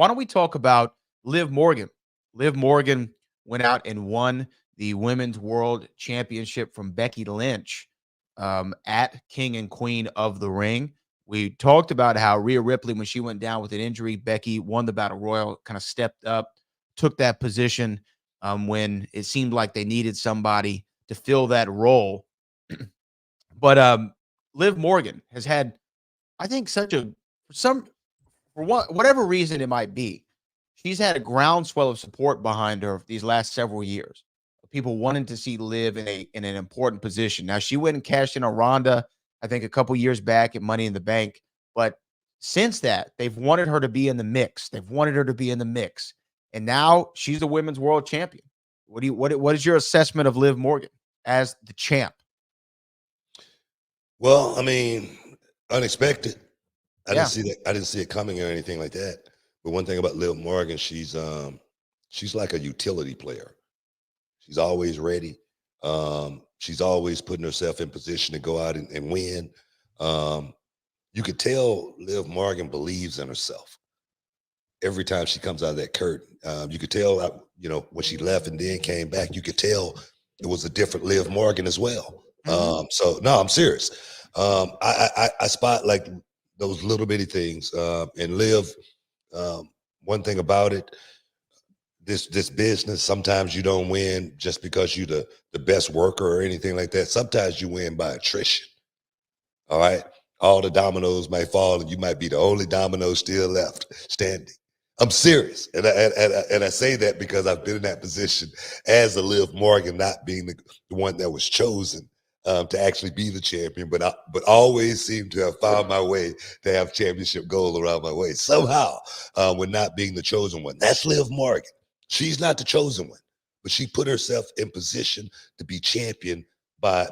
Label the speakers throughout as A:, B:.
A: Why don't we talk about Liv Morgan? Liv Morgan went out and won the Women's World Championship from Becky Lynch at King and Queen of the Ring. We talked about how Rhea Ripley, when she went down with an injury, Becky won the Battle Royal, kind of stepped up, took that position when it seemed like they needed somebody to fill that role. But Liv Morgan has had, I think, such a some for whatever reason it might be, she's had a groundswell of support behind her these last several years. People wanting to see Liv in an important position. Now she went and cashed in on Ronda, I think a couple years back at Money in the Bank, but since that they've wanted her to be in the mix. They've wanted her to be in the mix, and now she's the women's world champion. What is your assessment of Liv Morgan as the champ?
B: Well, I mean, unexpected. I didn't
A: Yeah.
B: see that. I didn't see it coming or anything like that. But one thing about Liv Morgan, she's like a utility player. She's always ready. She's always putting herself in position to go out and win. You could tell Liv Morgan believes in herself every time she comes out of that curtain. You could tell, when she left and then came back, you could tell it was a different Liv Morgan as well. So no, I'm serious. I spot like those little bitty things. And Liv, one thing about it, this business, sometimes you don't win just because you're the best worker or anything like that. Sometimes you win by attrition. All right. All the dominoes might fall and you might be the only domino still left standing. I'm serious. And I say that because I've been in that position as a Liv Morgan, not being the one that was chosen to actually be the champion, but always seem to have found my way to have championship gold around my way somehow, when not being the chosen one. That's Liv Morgan. She's not the chosen one, but she put herself in position to be champion by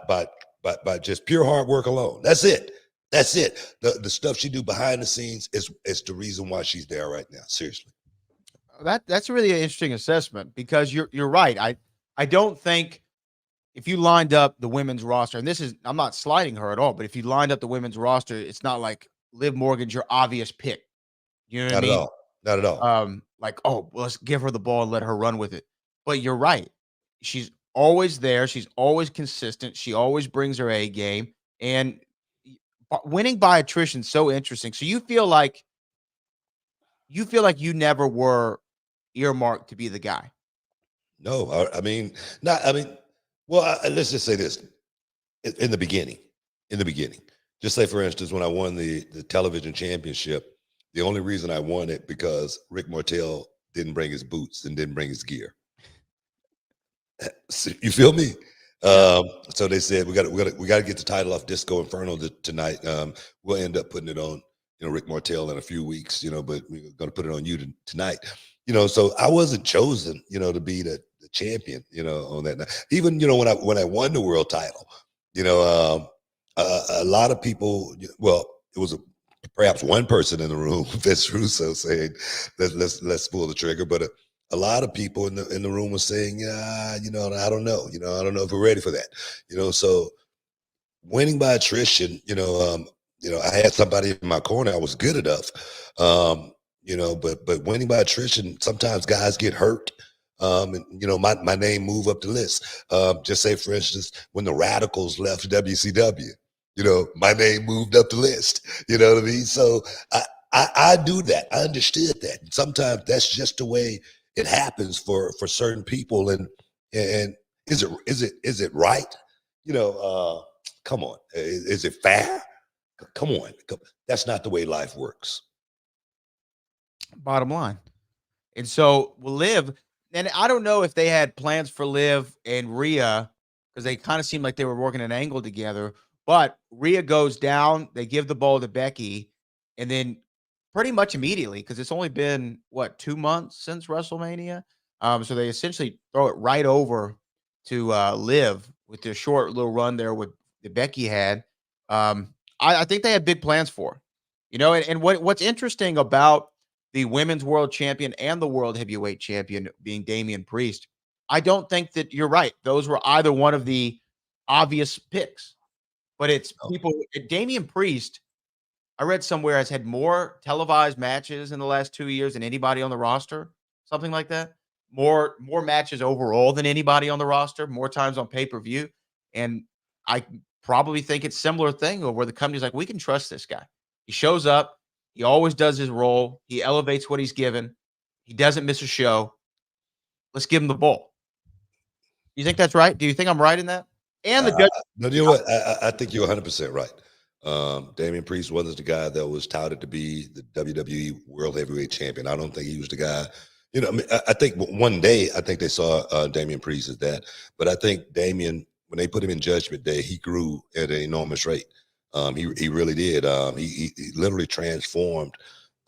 B: just pure hard work alone. That's it. That's it. The stuff she do behind the scenes is the reason why she's there right now. Seriously.
A: That's really an interesting assessment because you're right. I don't think if you lined up the women's roster, and this is I'm not sliding her at all, but if you lined up the women's roster, it's not like Liv Morgan's your obvious pick. You know what I
B: Not at
A: mean?
B: all. Not at all.
A: Like, oh, well, let's give her the ball and let her run with it. But you're right. She's always there. She's always consistent. She always brings her A game. And winning by attrition so interesting. So you feel like you never were earmarked to be the guy.
B: No, I mean, not. I mean, well, let's just say this: in the beginning, just say for instance, when I won the television championship, the only reason I won it because Rick Martel didn't bring his boots and didn't bring his gear. So, you feel me?
A: Yeah.
B: So they said we got to get the title off Disco Inferno tonight. We'll end up putting it on, Rick Martel in a few weeks, but we're going to put it on you tonight. So I wasn't chosen, to be the champion, on that night. Even, when I won the world title, a lot of people, well, it was perhaps one person in the room, Vince Russo, saying let's pull the trigger, but a lot of people in the room were saying, I don't know, I don't know if we're ready for that, So winning by attrition, I had somebody in my corner. I was good enough, but winning by attrition, sometimes guys get hurt. And my name move up the list. Just say, for instance, when the Radicals left WCW, my name moved up the list. You know what I mean? So I do that. I understood that. And sometimes that's just the way it happens for certain people. And is it right? Come on. Is it fair? Come on. That's not the way life works.
A: Bottom line. And so Liv, and I don't know if they had plans for Liv and Rhea because they kind of seemed like they were working an angle together. But Rhea goes down, they give the ball to Becky, and then pretty much immediately, because it's only been 2 months since WrestleMania. So they essentially throw it right over to Liv with their short little run there with the Becky had. I think they had big plans for her. And what's interesting about the women's world champion and the world heavyweight champion being Damian Priest, I don't think that you're right. Those were either one of the obvious picks, but it's
B: Oh,
A: people. Damian Priest I read somewhere has had more televised matches in the last 2 years than anybody on the roster, something like that. More matches overall than anybody on the roster, more times on pay-per-view, and I probably think it's similar thing where the company's like, "We can trust this guy. He shows up, he always does his role, he elevates what he's given, he doesn't miss a show. Let's give him the ball." You think that's right? Do you think I'm right in that? And the judge.
B: No, you know what? I think you're 100% right. Damian Priest wasn't the guy that was touted to be the WWE World Heavyweight Champion. I don't think he was the guy. You know, I mean, I think one day I think they saw Damian Priest as that, but I think Damian, when they put him in Judgment Day, he grew at an enormous rate. He really did. He literally transformed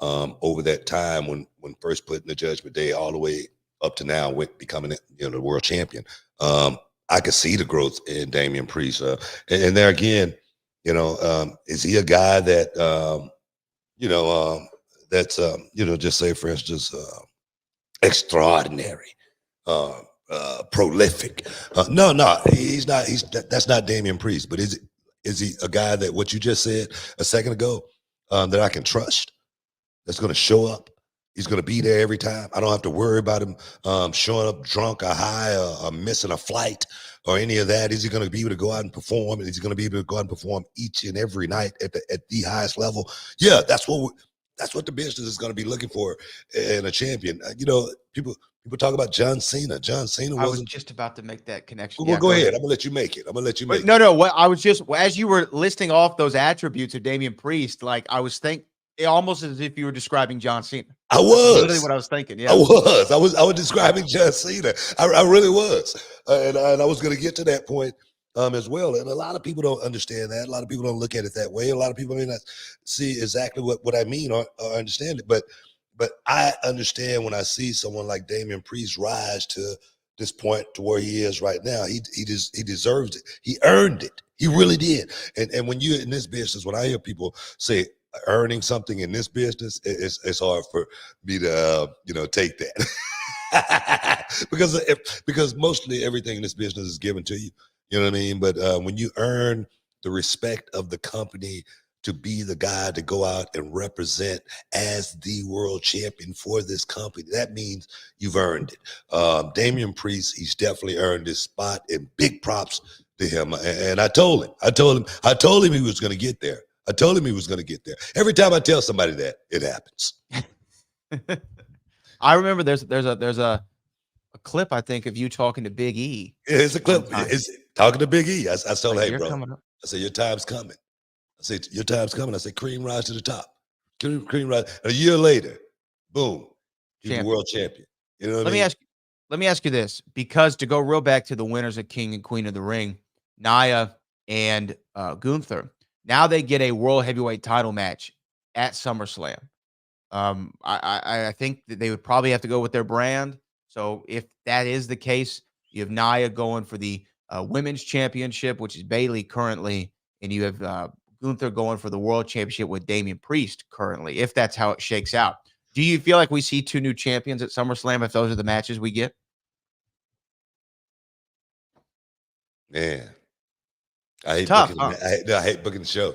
B: over that time when first put in the Judgment Day all the way up to now, with becoming the world champion. I could see the growth in Damian Priest, and there again, is he a guy that that's just say for instance extraordinary, prolific? No, he's not. That's not Damian Priest. But is he a guy that what you just said a second ago that I can trust? That's going to show up. He's going to be there every time. I don't have to worry about him showing up drunk or high or missing a flight or any of that. Is he going to be able to go out and perform? And is he going to be able to go out and perform each and every night at the highest level? Yeah, that's what the business is going to be looking for in a champion. People talk about John Cena. John Cena wasn't.
A: I was just about to make that connection.
B: Well, go ahead. I'm gonna let you make it.
A: No. What I was just as you were listing off those attributes of Damian Priest, like I was almost as if you were describing John Cena.
B: I was
A: literally what I was thinking. Yeah,
B: I was describing John Cena. I really was, and I was going to get to that point as well. And a lot of people don't understand that. A lot of people don't look at it that way. A lot of people may not see exactly what I mean or understand it. But I understand when I see someone like Damian Priest rise to this point to where he is right now. He deserves it. He earned it. He really did. And when you're in this business, when I hear people say earning something in this business, it's hard for me to take that because mostly everything in this business is given to you. You know what I mean? But when you earn the respect of the company to be the guy to go out and represent as the world champion for this company, that means you've earned it. Damian Priest, he's definitely earned his spot, and big props to him. And I told him he was going to get there. I told him he was going to get there. Every time I tell somebody that, it happens.
A: I remember there's a clip, I think, of you talking to Big E.
B: Yeah, it's a clip. It's talking to Big E. I told him, hey, bro. I said, your time's coming. I said, your time's coming. I said, cream rise to the top. Cream rise. A year later, boom, he's the world champion. You know what I mean?
A: Let me ask you this, because to go real back to the winners of King and Queen of the Ring, Nia and Gunther, now they get a world heavyweight title match at SummerSlam. I think that they would probably have to go with their brand. So if that is the case, you have Nia going for the women's championship, which is Bayley currently, and you have Gunther going for the world championship with Damian Priest currently, if that's how it shakes out. Do you feel like we see two new champions at SummerSlam if those are the matches we get?
B: Man, I hate
A: tough.
B: I hate booking the show,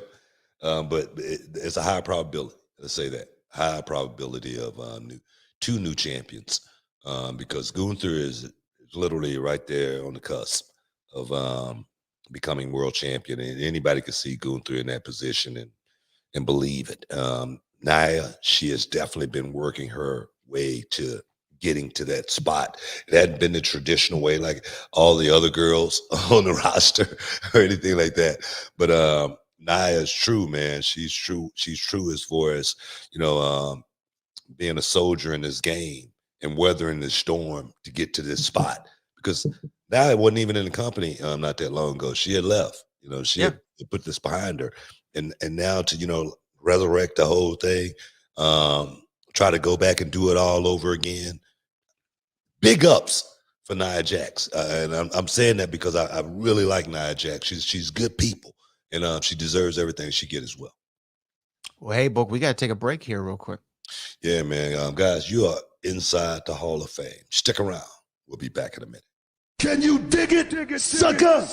B: but it's a high probability. Let's say that high probability of two new champions, because Gunther is literally right there on the cusp of becoming world champion, and anybody can see Gunther in that position and believe it. Nia, she has definitely been working her way to getting to that spot. It hadn't been the traditional way like all the other girls on the roster or anything like that. But Nia is true, man. She's true. She's true as far as, being a soldier in this game and weathering the storm to get to this spot. Because Nia wasn't even in the company not that long ago. She had left. She had put this behind her. And now to, resurrect the whole thing, try to go back and do it all over again. Big ups for Nia Jax, and I'm saying that because I really like Nia Jax. She's good people, and she deserves everything she gets as well.
A: Well, hey, Book, we got to take a break here real quick.
B: Yeah, man. Guys, you are inside the Hall of Fame. Stick around. We'll be back in a minute.
C: Can you dig it, sucker?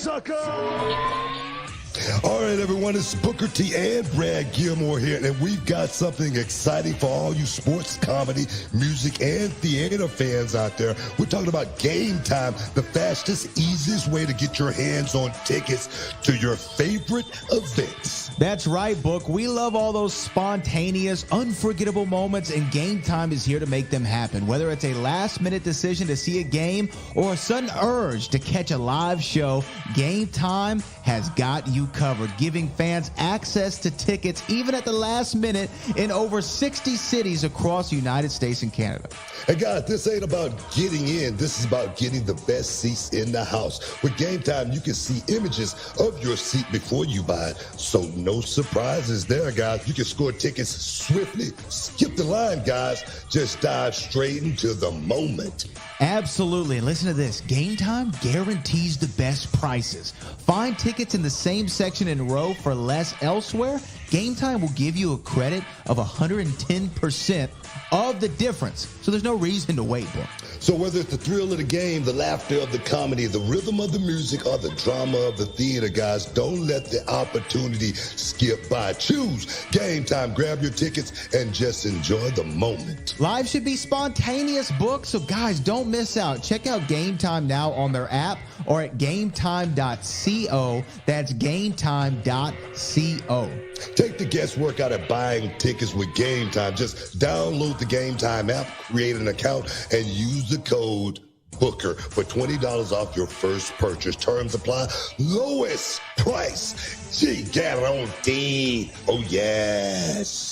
B: All right, everyone, it's Booker T and Brad Gilmore here, and we've got something exciting for all you sports, comedy, music, and theater fans out there. We're talking about Game Time, the fastest, easiest way to get your hands on tickets to your favorite events.
C: That's right, Book. We love all those spontaneous, unforgettable moments, and Game Time is here to make them happen. Whether it's a last-minute decision to see a game or a sudden urge to catch a live show, Game Time has got you covered, giving fans access to tickets even at the last minute in over 60 cities across the United States and Canada.
B: And guys, this ain't about getting in. This is about getting the best seats in the house. With Game Time, you can see images of your seat before you buy it. So no surprises there, guys. You can score tickets swiftly. Skip the line, guys. Just dive straight into the moment.
C: Absolutely. And listen to this. Game Time guarantees the best prices. Find tickets in the same section and row for less elsewhere. Game Time will give you a credit of 110% of the difference. So there's no reason to wait, Book.
B: So whether it's the thrill of the game, the laughter of the comedy, the rhythm of the music, or the drama of the theater, guys, don't let the opportunity skip by. Choose Game Time. Grab your tickets and just enjoy the moment.
C: Live should be spontaneous, Book. So guys, don't miss out. Check out Game Time now on their app or at gametime.co. That's gametime.co.
B: Take the guesswork out of buying tickets with Game Time. Just download the Game Time app, create an account, and use the code BOOKER for $20 off your first purchase. Terms apply. Lowest price. Gee, guarantee. Oh, yes.